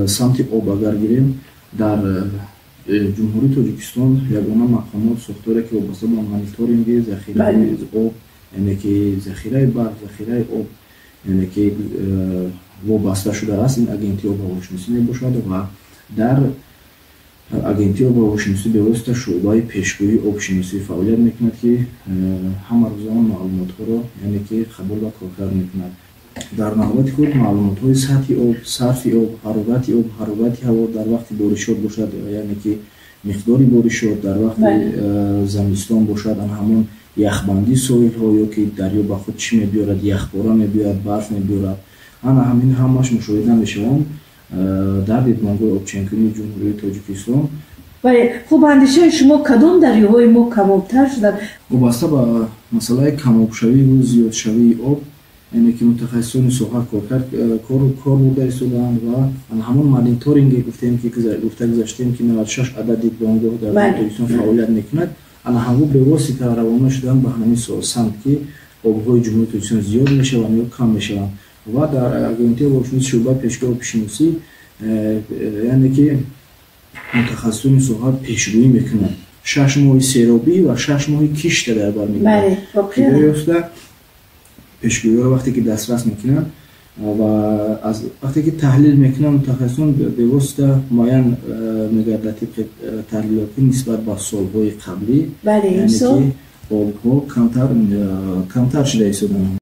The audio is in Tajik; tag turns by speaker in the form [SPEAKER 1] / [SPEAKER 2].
[SPEAKER 1] самти об агар гирем дар ҷумҳурии Тоҷикистон ягона мақомот сохторе ки вобаста ба мониторинги захираи об, яъне ки захираи барф, захираи об, яъне ки вобаста шудааст, ин агентии обу ҳавошиносӣ мебошад ва дар агентии обу ҳавошиносӣ бевосита шуъбаи пешгӯии обшиносӣ фаъолият мекунад, ки ҳама рӯзона маълумотҳоро яъне ки қабул ва коркард мекунад. дар наҳояти худ маълумотҳои сатҳи об, сарфи об, ҳарорати ҳаво дар вақти боришот бошад, яъне ки миқдори боришот дар вақти зимистон бошад, ҳамон яхбандии соҳилҳо ё ки дарё ба худ чӣ мебиёрад, яхбора мебиёрад, барф мебиёрад, ҳамин ҳамааш мушоҳида мешаванд дар дидмонгоҳи обченкунии ҷумҳурии Тоҷикистон.
[SPEAKER 2] бале хуб, андешаи шумо кадом дарёҳои мо камобтар шуданд?
[SPEAKER 1] вобаста ба масъалаи камобшавӣ ва зиёдшавии об, яъне ки мутахассисони соҳа кор бурда истодаанд ва ҳамон мониторинге гуфта гузаштем ки 96 адад дидмонгоҳ дар Тоҷикистон фаъолият мекунад, ҳамон бевосита равона шуданд ба ҳамин самт ки обҳои ҷумҳурии Тоҷикистон зиёд мешаванд ё кам мешаванд. ва дар агентии обшиносӣ шуъбаи пешгӯҳи обшиносӣ, яъне ки мутахассисони соҳа пешгӯӣ мекунанд. 6 моҳи серобӣ ва 6 моҳи кишта дар бар мегирад. Ёфта пешгӯиҳоро вақте ки дастрас мекунанд ва вақте ки таҳлил мекунанд, мутахассисон бевосита муайян мегардад тибқи таҳлилот нисбат ба солҳои қаблӣ, яъне ки обҳо камтар шуда истодаанд.